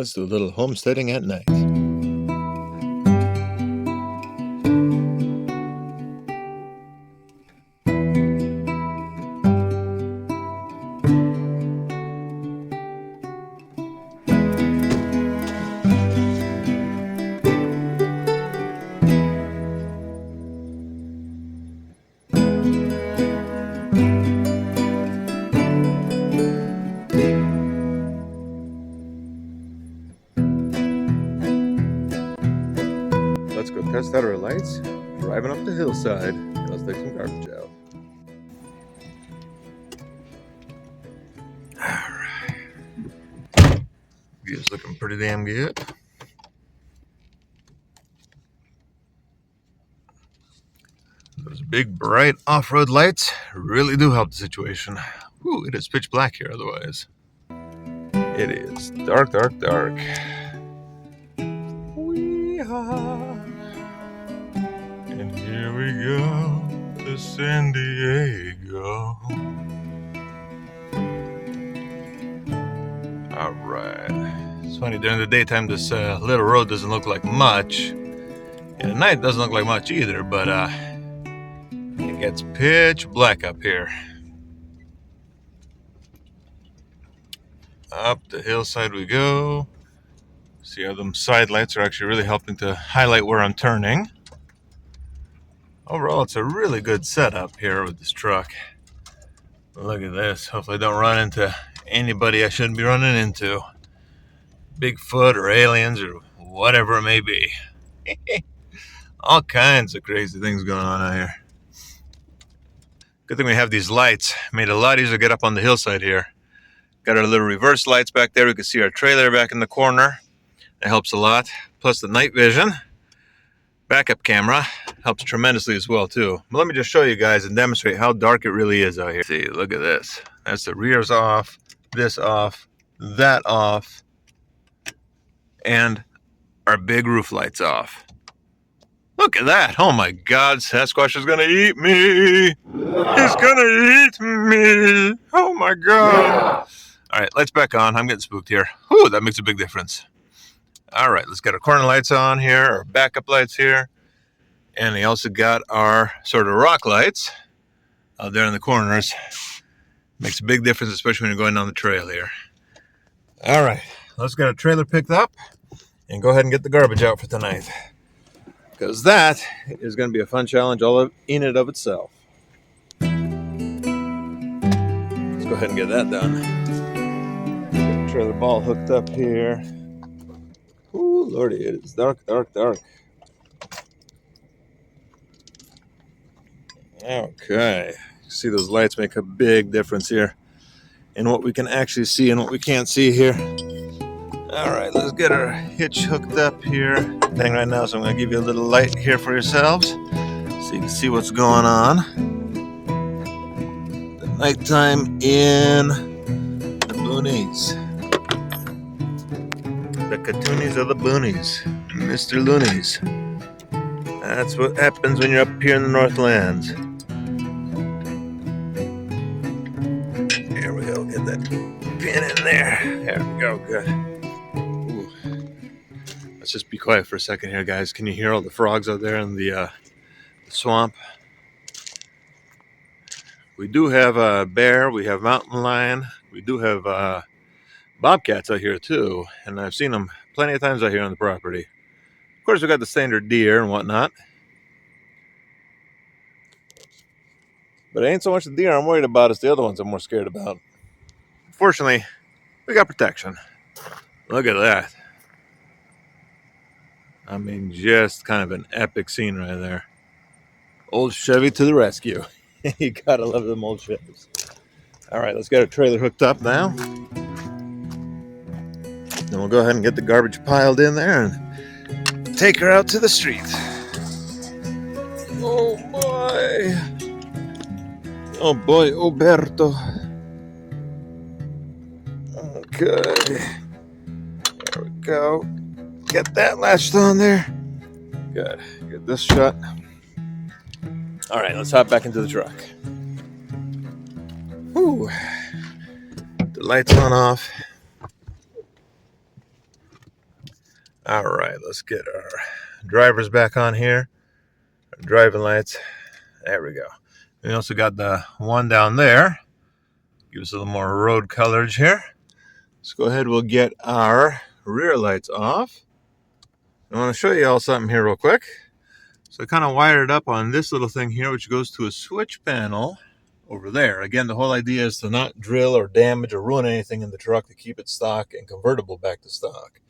Let's do a little homesteading at night. Let's go test out our lights, driving up the hillside. Let's take some garbage out. Alright. View's looking pretty damn good. Those big bright off-road lights really do help the situation. Ooh, it is pitch black here otherwise. It is dark, dark, dark. And here we go to San Diego. Alright. It's funny, during the daytime this little road doesn't look like much. And at night it doesn't look like much either, but it gets pitch black up here. Up the hillside we go. See how them side lights are actually really helping to highlight where I'm turning. Overall, it's a really good setup here with this truck. Look at this. Hopefully I don't run into anybody I shouldn't be running into. Bigfoot or aliens or whatever it may be. All kinds of crazy things going on out here. Good thing we have these lights. Made it a lot easier to get up on the hillside here. Got our little reverse lights back there. We can see our trailer back in the corner. That helps a lot. Plus the night vision. Backup camera helps tremendously as well too. But let me just show you guys and demonstrate how dark it really is out here. See, look at this. That's the rears off, this off, that off, and our big roof lights off. Look at that. Oh my God, Sasquatch is gonna eat me. He's gonna eat me. Oh my God. All right, lights back on. I'm getting spooked here. Ooh, that makes a big difference. All right, let's get our corner lights on here, our backup lights here. And we also got our sort of rock lights out there in the corners. Makes a big difference, especially when you're going down the trail here. All right, let's get our trailer picked up and go ahead and get the garbage out for tonight. Because that is going to be a fun challenge all in and of itself. Let's go ahead and get that done. Get the trailer ball hooked up here. Ooh, lordy, it is dark, dark, dark. Okay, see those lights make a big difference here in what we can actually see and what we can't see here. All right, let's get our hitch hooked up here. Thing right now, so I'm going to give you a little light here for yourselves so you can see what's going on. The nighttime in the boonies. The Catoonies of the boonies, Mr. Loonies. That's what happens when you're up here in the Northlands. There we go, get that pin in there. There we go, good. Ooh. Let's just be quiet for a second here, guys. Can you hear all the frogs out there in the swamp? We do have a bear, we have mountain lion, we do have bobcats out here too, and I've seen them plenty of times out here on the property. Of course, we got the standard deer and whatnot, but it ain't so much the deer I'm worried about, it's the other ones I'm more scared about. Fortunately, we got protection. Look at that. I mean, just kind of an epic scene right there. Old Chevy to the rescue. You gotta love them old Chevys. All right, let's get our trailer hooked up now. Then we'll go ahead and get the garbage piled in there and take her out to the street. Oh boy. Oh boy, Oberto. Okay. There we go. Get that latched on there. Good. Get this shut. All right, let's hop back into the truck. Whew. The lights on off. All right, let's get our drivers back on here. Our driving lights. There we go. We also got the one down there. Give us a little more road coverage here. Let's go ahead. We'll get our rear lights off. I want to show you all something here real quick. So I kind of wired it up on this little thing here, which goes to a switch panel over there. Again, the whole idea is to not drill or damage or ruin anything in the truck, to keep it stock and convertible back to stock.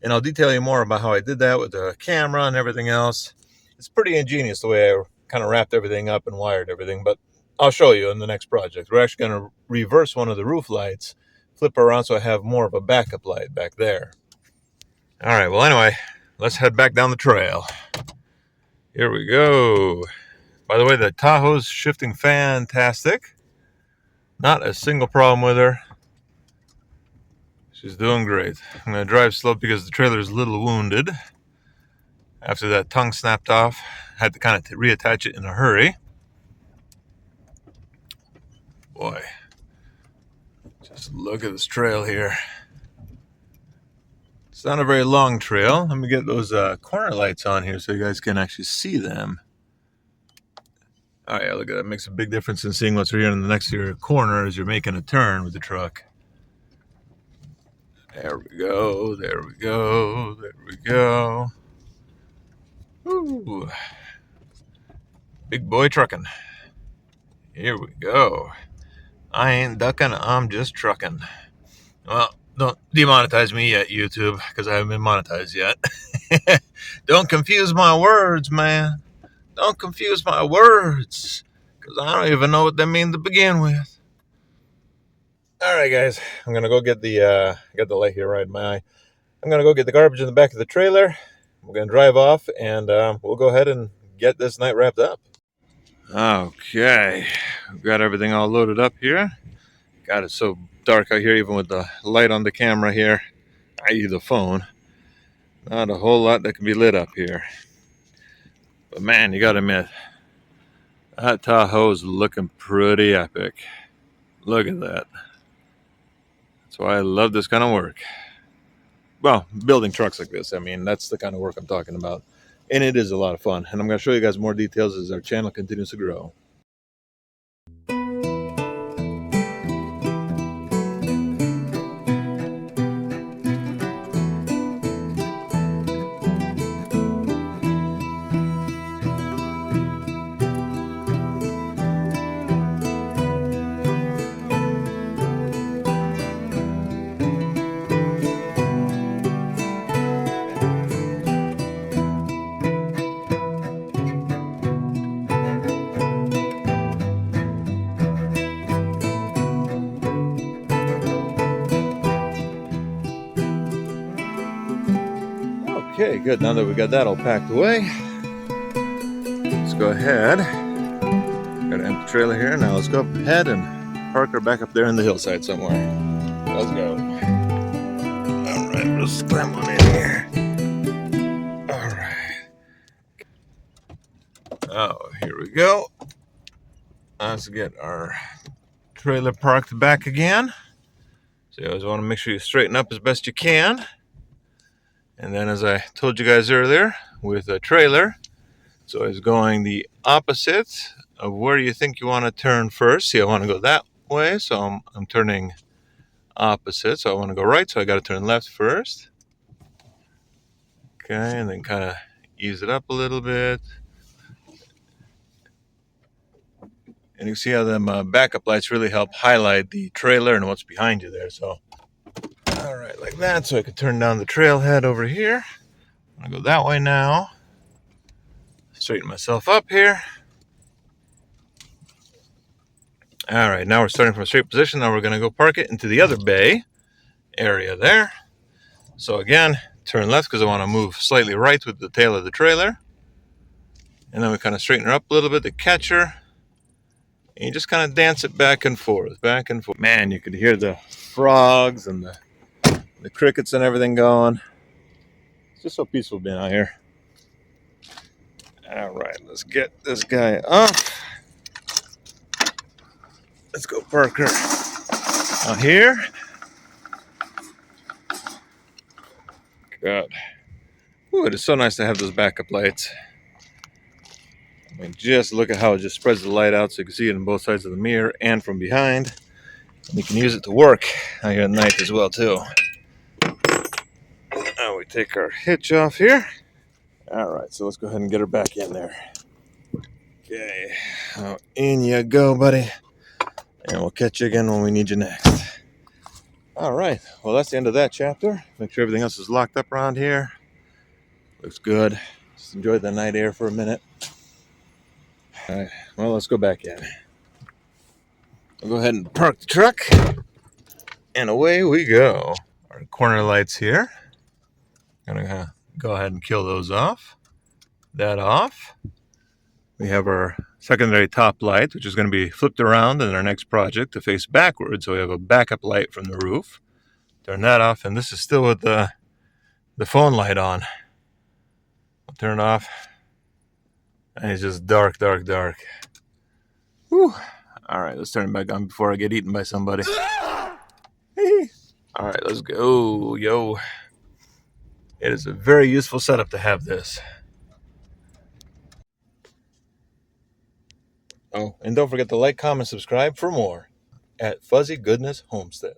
And I'll detail you more about how I did that with the camera and everything else. It's pretty ingenious the way I kind of wrapped everything up and wired everything, but I'll show you in the next project. We're actually going to reverse one of the roof lights, flip around so I have more of a backup light back there. All right, well, anyway, let's head back down the trail. Here we go. By the way, the Tahoe's shifting fantastic. Not a single problem with her. She's doing great. I'm going to drive slow because the trailer is a little wounded. After that tongue snapped off, had to kind of reattach it in a hurry. Boy, just look at this trail here. It's not a very long trail. Let me get those corner lights on here so you guys can actually see them. Oh yeah, look at that. It makes a big difference in seeing what's here in the next corner as you're making a turn with the truck. There we go, there we go, there we go. Ooh. Big boy trucking. Here we go. I ain't ducking, I'm just trucking. Well, don't demonetize me yet, YouTube, because I haven't been monetized yet. Don't confuse my words, man. Don't confuse my words, because I don't even know what they mean to begin with. All right, guys, I'm going to go get the, got the light here right in my eye. I'm going to go get the garbage in the back of the trailer. We're going to drive off, and we'll go ahead and get this night wrapped up. Okay, we've got everything all loaded up here. God, it's so dark out here, even with the light on the camera here, i.e. the phone. Not a whole lot that can be lit up here. But man, you gotta admit, that Tahoe's looking pretty epic. Look at that. That's why I love this kind of work. Well, building trucks like this, I mean, that's the kind of work I'm talking about. And it is a lot of fun. And I'm going to show you guys more details as our channel continues to grow. Okay, good. Now that we got that all packed away, let's go ahead. Got an empty trailer here. Now let's go ahead and park her back up there in the hillside somewhere. Let's go. All right, we'll scramble in here. All right. Oh, here we go. Let's get our trailer parked back again. So you always want to make sure you straighten up as best you can. And then, as I told you guys earlier, with a trailer, it's always going the opposite of where you think you want to turn first. See, I want to go that way, so I'm turning opposite. So I want to go right, so I got to turn left first. Okay, and then kind of ease it up a little bit. And you see how them backup lights really help highlight the trailer and what's behind you there. So, all right, like that. So I can turn down the trailhead over here. I'm going to go that way now. Straighten myself up here. All right, now we're starting from a straight position. Now we're going to go park it into the other bay area there. So again, turn left because I want to move slightly right with the tail of the trailer. And then we kind of straighten her up a little bit to catch her. And you just kind of dance it back and forth, back and forth. Man, you could hear the frogs and the crickets and everything going. It's just so peaceful being out here. All right, let's get this guy up. Let's go park her out here. God. Ooh, it is so nice to have those backup lights. I mean, just look at how it just spreads the light out so you can see it on both sides of the mirror and from behind. And you can use it to work out here at night as well, too. Now we take our hitch off here. All right, so let's go ahead and get her back in there. Okay, in you go, buddy. And we'll catch you again when we need you next. All right, well, that's the end of that chapter. Make sure everything else is locked up around here. Looks good. Just enjoy the night air for a minute. All right, well, let's go back in. We'll go ahead and park the truck. And away we go. Our corner lights here. Gonna go ahead and kill those off. That off. We have our secondary top light, which is going to be flipped around in our next project to face backwards. So we have a backup light from the roof. Turn that off, and this is still with the phone light on. I'll turn it off. And it's just dark, dark, dark. Whew. All right, let's turn it back on before I get eaten by somebody. All right, let's go, yo. It is a very useful setup to have this. Oh, and don't forget to like, comment, subscribe for more at Fuzzy Goodness Homestead.